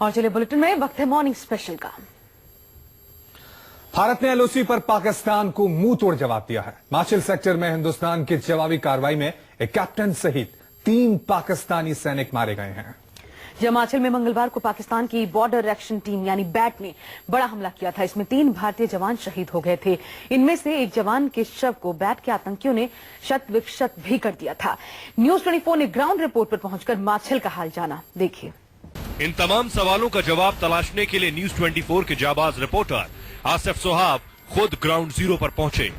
और चलिए बुलेटिन में वक्त है मॉर्निंग स्पेशल का। भारत ने एलओसी पर पाकिस्तान को मुंह तोड़ जवाब दिया है। माचिल सेक्टर में हिंदुस्तान की जवाबी कार्रवाई में एक कैप्टन सहित 3 पाकिस्तानी सैनिक मारे गए हैं। हिमाचल में मंगलवार को पाकिस्तान की बॉर्डर एक्शन टीम यानी बैट ने बड़ा हमला किया था। इसमें 3 भारतीय जवान शहीद हो गए थे। इनमें से एक जवान के शव को बैट के आतंकियों ने शत विक्षत भी कर दिया था। न्यूज 24 ने ग्राउंड रिपोर्ट पर पहुंचकर माचिल का हाल जाना। देखिए। इन तमाम सवालों का जवाब तलाशने के लिए न्यूज 24 के जाबाज रिपोर्टर आसिफ सोहाब खुद ग्राउंड जीरो पर पहुंचे।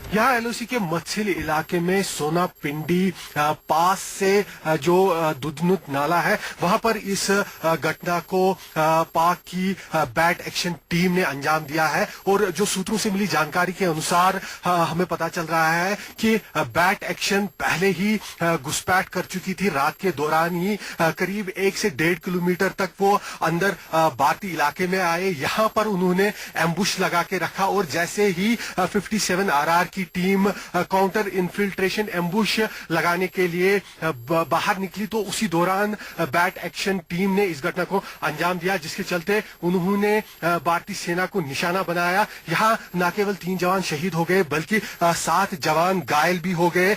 यहाँ एलओसी के मच्छिल इलाके में सोना पिंडी पास से जो दुधनुत नाला है, वहां पर इस घटना को पाक की बैट एक्शन टीम ने अंजाम दिया है। और जो सूत्रों से मिली जानकारी के अनुसार हमें पता चल रहा है कि बैट एक्शन पहले ही घुसपैठ कर चुकी थी। रात के दौरान ही करीब 1 से 1.5 किलोमीटर तक वो अंदर भारतीय इलाके में आए। यहाँ पर उन्होंने एम्बुश लगा के रखा और जैसे ही 57 RR की टीम काउंटर इन्फिल्ट्रेशन एम्बुश लगाने के लिए बाहर निकली, तो उसी दौरान बैट एक्शन टीम ने इस घटना को अंजाम दिया, जिसके चलते उन्होंने भारतीय सेना को निशाना बनाया। यहाँ न केवल 3 जवान शहीद हो गए बल्कि 7 जवान घायल भी हो गए।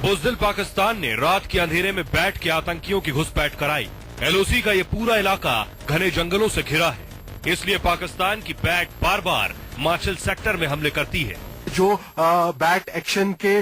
बुज़दिल पाकिस्तान ने रात के अंधेरे में बैट के आतंकियों की घुसपैठ कराई। एलओसी का ये पूरा इलाका घने जंगलों से घिरा है, इसलिए पाकिस्तान की बैट बार बार माचिल सेक्टर में हमले करती है। जो बैट एक्शन के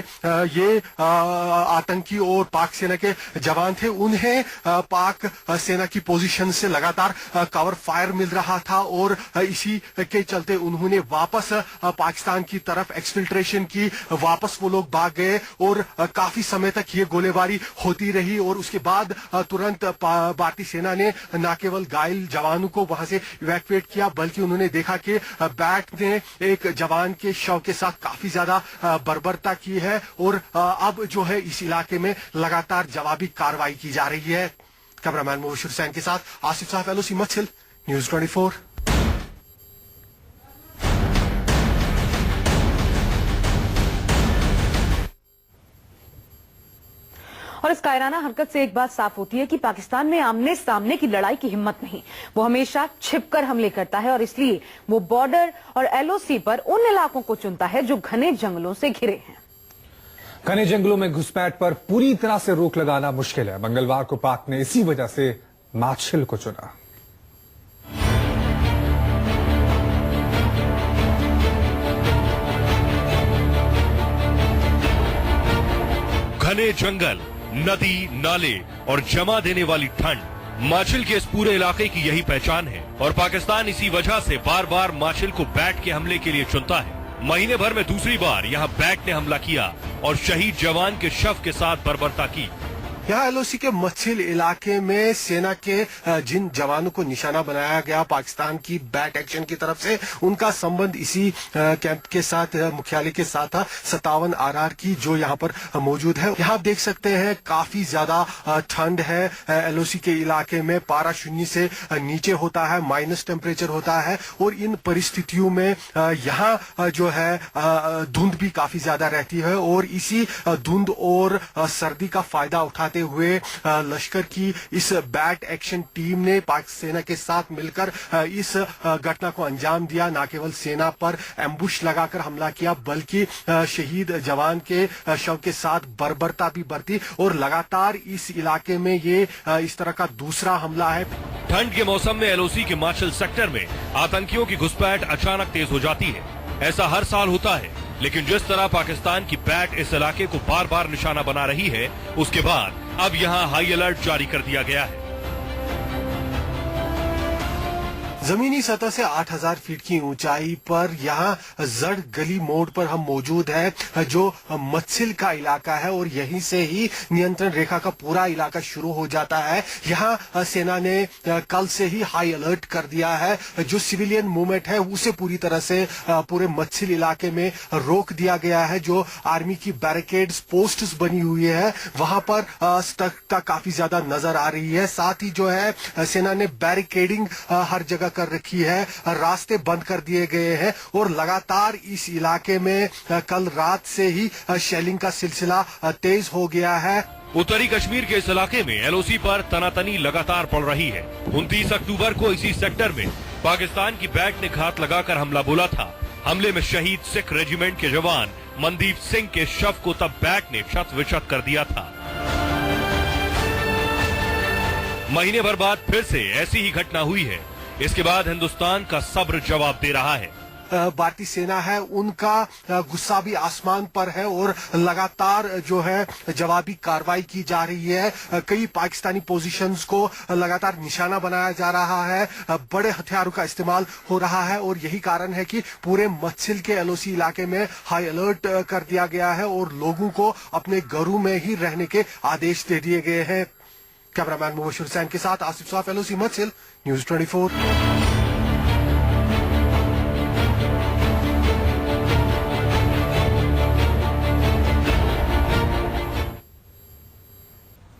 ये आतंकी और पाक सेना के जवान थे, उन्हें पाक सेना की पोजीशन से लगातार कवर फायर मिल रहा था और इसी के चलते उन्होंने वापस पाकिस्तान की तरफ एक्सफिल्ट्रेशन की। वापस वो लोग भाग गए और काफी समय तक ये गोलीबारी होती रही। और उसके बाद तुरंत भारतीय सेना ने न केवल घायल जवानों को वहां से इवैक्यूएट किया, बल्कि उन्होंने देखा कि बैट ने एक जवान के शव के साथ काफी ज्यादा बर्बरता की है और अब जो है इस इलाके में लगातार जवाबी कार्रवाई की जा रही है। कैमरामैन मुबशिर हुसैन के साथ आसिफ साहब, एलओसी मच्छिल, न्यूज 24। और इस कायराना हरकत से एक बात साफ होती है कि पाकिस्तान में आमने सामने की लड़ाई की हिम्मत नहीं, वो हमेशा छिपकर हमले करता है और इसलिए वो बॉर्डर और एलओसी पर उन इलाकों को चुनता है जो घने जंगलों से घिरे हैं। घने जंगलों में घुसपैठ पर पूरी तरह से रोक लगाना मुश्किल है। मंगलवार को पाक ने इसी वजह से माचिल को चुना। घने जंगल, नदी, नाले और जमा देने वाली ठंड माचिल के इस पूरे इलाके की यही पहचान है और पाकिस्तान इसी वजह से बार बार माचिल को बैट के हमले के लिए चुनता है। महीने भर में दूसरी बार यहाँ बैट ने हमला किया और शहीद जवान के शव के साथ बर्बरता की। यहाँ एलओसी के मच्छिल इलाके में सेना के जिन जवानों को निशाना बनाया गया पाकिस्तान की बैट एक्शन की तरफ से, उनका संबंध इसी कैंप के साथ, मुख्यालय के साथ था 57 RR की, जो यहाँ पर मौजूद है। यहाँ आप देख सकते हैं काफी ज्यादा ठंड है एलओसी के इलाके में। पारा 0 से नीचे होता है, माइनस टेम्परेचर होता है और इन परिस्थितियों में यहाँ जो है धुंध भी काफी ज्यादा रहती है और इसी धुंध और सर्दी का फायदा उठाते हुए लश्कर की इस बैट एक्शन टीम ने पाक सेना के साथ मिलकर इस घटना को अंजाम दिया। न केवल सेना पर एम्बुश लगाकर हमला किया बल्कि शहीद जवान के शव के साथ बर्बरता भी बरती और लगातार इस इलाके में ये इस तरह का दूसरा हमला है। ठंड के मौसम में एलओसी के माचिल सेक्टर में आतंकियों की घुसपैठ अचानक तेज हो जाती है। ऐसा हर साल होता है, लेकिन जिस तरह पाकिस्तान की बैट इस इलाके को बार बार निशाना बना रही है, उसके बाद अब यहाँ हाई अलर्ट जारी कर दिया गया है। जमीनी सतह से 8000 फीट की ऊंचाई पर यहाँ जड़ गली मोड़ पर हम मौजूद हैं, जो मच्छिल का इलाका है और यहीं से ही नियंत्रण रेखा का पूरा इलाका शुरू हो जाता है। यहाँ सेना ने कल से ही हाई अलर्ट कर दिया है। जो सिविलियन मूवमेंट है उसे पूरी तरह से पूरे मच्छिल इलाके में रोक दिया गया है। जो आर्मी की बैरिकेड्स पोस्ट्स बनी हुई है वहां पर सतर्कता काफी ज्यादा नजर आ रही है। साथ ही जो है सेना ने बैरिकेडिंग हर जगह कर रखी है, रास्ते बंद कर दिए गए हैं और लगातार इस इलाके में कल रात से ही शेलिंग का सिलसिला तेज हो गया है। उत्तरी कश्मीर के इस इलाके में एलओसी पर तनातनी लगातार पड़ रही है। 29 अक्टूबर को इसी सेक्टर में पाकिस्तान की बैट ने घात लगाकर हमला बोला था। हमले में शहीद सिख रेजिमेंट के जवान मनदीप सिंह के शव को तब बैट ने शत विशत कर दिया था। महीने भर बाद फिर से ऐसी ही घटना हुई है। इसके बाद हिंदुस्तान का सब्र जवाब दे रहा है। भारतीय सेना है उनका गुस्सा भी आसमान पर है और लगातार जो है जवाबी कार्रवाई की जा रही है। कई पाकिस्तानी पोजीशंस को लगातार निशाना बनाया जा रहा है, बड़े हथियारों का इस्तेमाल हो रहा है और यही कारण है कि पूरे मच्छिल के एलओसी इलाके में हाई अलर्ट कर दिया गया है और लोगों को अपने घरों में ही रहने के आदेश दे दिए गए हैं। कैमरामैन मुबशिर हुसैन के साथ आसिफ साफ, एलओसी मच्छिल, न्यूज 24।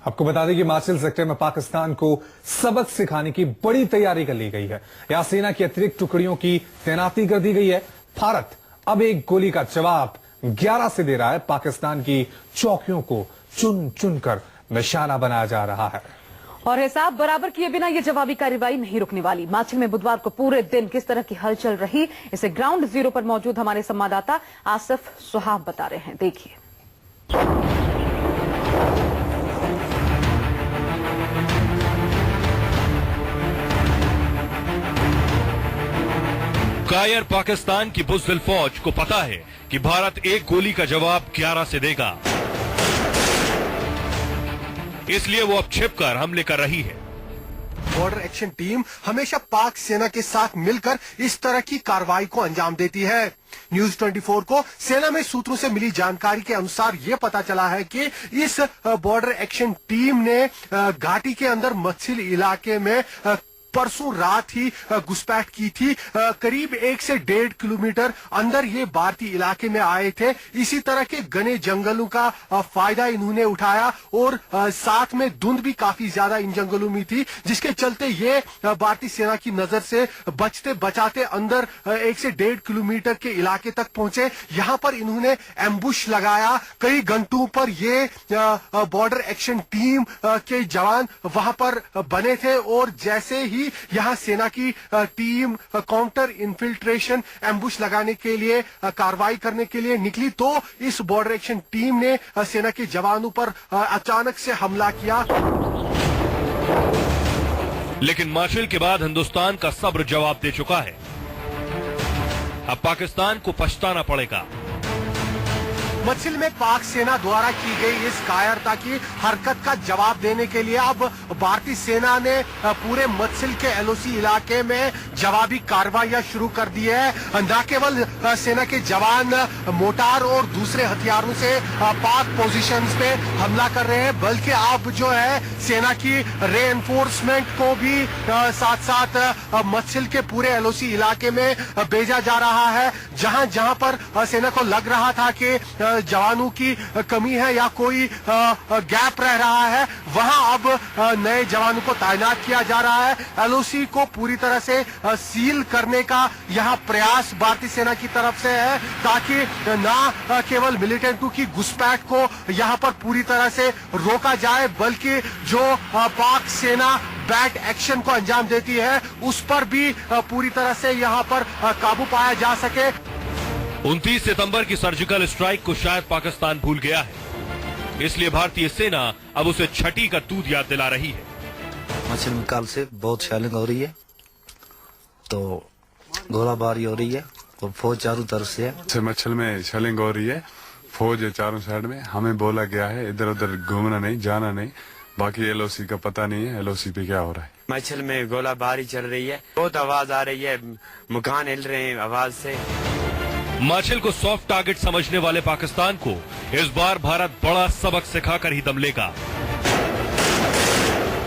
आपको बता दें कि माचिल सेक्टर में पाकिस्तान को सबक सिखाने की बड़ी तैयारी कर ली गई है। यहां सेना की अतिरिक्त टुकड़ियों की तैनाती कर दी गई है। भारत अब एक गोली का जवाब 11 से दे रहा है। पाकिस्तान की चौकियों को चुन चुनकर निशाना बनाया जा रहा है और हिसाब बराबर किए बिना यह जवाबी कार्रवाई नहीं रुकने वाली। माचिल में बुधवार को पूरे दिन किस तरह की हलचल रही, इसे ग्राउंड जीरो पर मौजूद हमारे संवाददाता आसिफ सुहाब बता रहे हैं। देखिए। कायर पाकिस्तान की बुज़दिल फौज को पता है कि भारत एक गोली का जवाब 11 से देगा, इसलिए वो अब छिपकर हमले कर रही है। बॉर्डर एक्शन टीम हमेशा पाक सेना के साथ मिलकर इस तरह की कार्रवाई को अंजाम देती है। न्यूज 24 को सेना में सूत्रों से मिली जानकारी के अनुसार ये पता चला है कि इस बॉर्डर एक्शन टीम ने घाटी के अंदर मच्छिल इलाके में परसों रात ही घुसपैठ की थी। करीब 1 से 1.5 किलोमीटर अंदर ये भारतीय इलाके में आए थे। इसी तरह के घने जंगलों का फायदा इन्होंने उठाया और साथ में धुंध भी काफी ज्यादा इन जंगलों में थी, जिसके चलते ये भारतीय सेना की नजर से बचते बचाते अंदर 1 से 1.5 किलोमीटर के इलाके तक पहुंचे। यहाँ पर इन्होंने एम्बुश लगाया। कई घंटों पर ये बॉर्डर एक्शन टीम के जवान वहां पर बने थे और जैसे ही यहां सेना की टीम काउंटर इन्फिल्ट्रेशन एम्बुश लगाने के लिए कार्रवाई करने के लिए निकली तो इस बॉर्डर एक्शन टीम ने सेना के जवानों पर अचानक से हमला किया। लेकिन माचिल के बाद हिंदुस्तान का सब्र जवाब दे चुका है। अब पाकिस्तान को पछताना पड़ेगा। मच्छिल में पाक सेना द्वारा की गई इस कायरता की हरकत का जवाब देने के लिए अब भारतीय सेना ने पूरे मच्छिल के एलओसी इलाके में जवाबी कार्रवाइयां शुरू कर दी है। न केवल सेना के जवान मोटार और दूसरे हथियारों से पाक पोजीशंस पे हमला कर रहे हैं, बल्कि अब जो है सेना की रेइंफोर्समेंट को भी साथ साथ मच्छिल के पूरे एलओसी इलाके में भेजा जा रहा है। जहां जहां पर सेना को लग रहा था कि जवानों की कमी है या कोई गैप रह रहा है, वहां अब नए जवानों को तैनात किया जा रहा है। एलओसी को पूरी तरह से सील करने का यहां प्रयास भारतीय सेना की तरफ से है, ताकि ना केवल मिलिटेंटों की घुसपैठ को यहां पर पूरी तरह से रोका जाए, बल्कि जो पाक सेना बैट एक्शन को अंजाम देती है उस पर भी पूरी तरह से यहां पर काबू पाया जा सके। 29 सितंबर की सर्जिकल स्ट्राइक को शायद पाकिस्तान भूल गया है, इसलिए भारतीय सेना अब उसे छठी का दूध याद दिला रही है। मच्छिल में कल से बहुत शेलिंग हो रही है, तो गोलाबारी हो रही है और फौज चारों तरफ से है। मच्छिल में शेलिंग हो रही है, फौज है चारों साइड में। हमें बोला गया है इधर उधर घूमना नहीं, जाना नहीं। बाकी एलओसी का पता नहीं है एलओसी पे क्या हो रहा है। मच्छिल में गोलाबारी चल रही है, बहुत आवाज आ रही है, मकान हिल रहे हैं आवाज से। माचिल को सॉफ्ट टारगेट समझने वाले पाकिस्तान को इस बार भारत बड़ा सबक सिखाकर ही दम लेगा।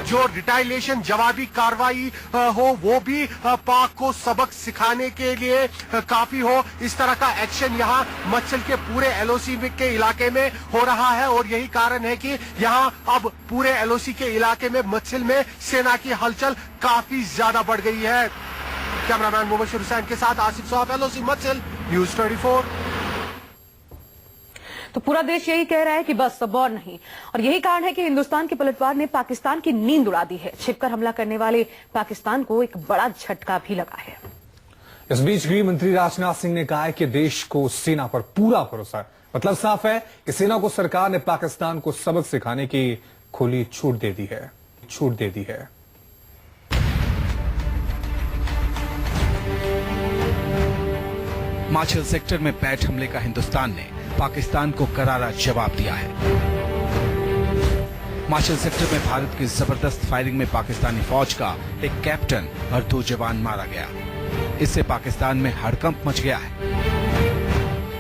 जो रिटाइलेशन जवाबी कार्रवाई हो वो भी पाक को सबक सिखाने के लिए काफी हो। इस तरह का एक्शन यहाँ मच्छिल के पूरे एलओसी के इलाके में हो रहा है और यही कारण है कि यहाँ अब पूरे एलओसी के इलाके में मच्छिल में सेना की हलचल काफी ज्यादा बढ़ गई है। कैमरामैन मुबशिर हुसैन के साथ आसिफ साहब, LOC मछिल, न्यूज 24। तो पूरा देश यही कह रहा है कि बस अब और नहीं, और यही कारण है कि हिंदुस्तान के पलटवार ने पाकिस्तान की नींद उड़ा दी है। छिपकर हमला करने वाले पाकिस्तान को एक बड़ा झटका भी लगा है। इस बीच गृह मंत्री राजनाथ सिंह ने कहा है कि देश को सेना पर पूरा भरोसा है। मतलब साफ है कि सेना को सरकार ने पाकिस्तान को सबक सिखाने की खुली छूट दे दी है। माछिल सेक्टर में बैट हमले का हिंदुस्तान ने पाकिस्तान को करारा जवाब दिया है। माछिल सेक्टर में भारत की जबरदस्त फायरिंग में पाकिस्तानी फौज का एक कैप्टन और 2 जवान मारा गया। इससे पाकिस्तान में हड़कंप मच गया है।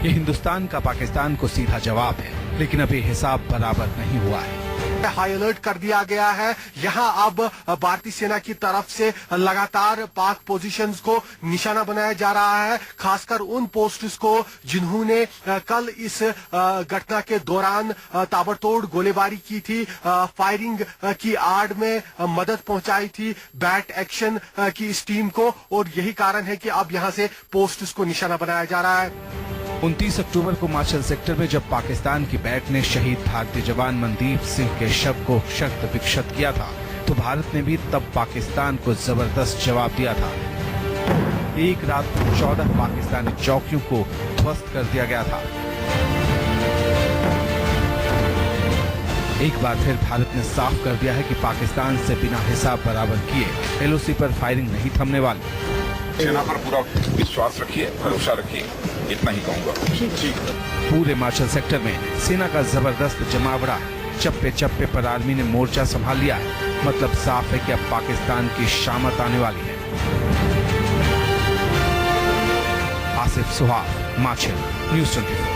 ये हिंदुस्तान का पाकिस्तान को सीधा जवाब है, लेकिन अभी हिसाब बराबर नहीं हुआ है। हाई अलर्ट कर दिया गया है। यहां अब भारतीय सेना की तरफ से लगातार पाक पोजीशंस को निशाना बनाया जा रहा है, खासकर उन पोस्ट्स को जिन्होंने कल इस घटना के दौरान ताबड़तोड़ गोलीबारी की थी, फायरिंग की आड़ में मदद पहुंचाई थी बैट एक्शन की इस टीम को, और यही कारण है कि अब यहां से पोस्ट्स को निशाना बनाया जा रहा है। 29 अक्टूबर को माछिल सेक्टर में जब पाकिस्तान की बैट ने शहीद भारतीय जवान मनदीप सिंह के शव को क्षत विक्षत किया था, तो भारत ने भी तब पाकिस्तान को जबरदस्त जवाब दिया था। एक रात में 14 पाकिस्तानी चौकियों को ध्वस्त कर दिया गया था। एक बार फिर भारत ने साफ कर दिया है कि पाकिस्तान से बिना हिसाब बराबर किए LOC पर फायरिंग नहीं थमने वाली। सेना पर पूरा विश्वास रखिए, भरोसा रखिए, इतना ही कहूंगा। पूरे माछिल सेक्टर में सेना का जबरदस्त जमावड़ा है। चप्पे चप्पे पर आर्मी ने मोर्चा संभाल लिया है। मतलब साफ है कि अब पाकिस्तान की शामत आने वाली है। आसिफ सुहाग, माछिल, न्यूज 24।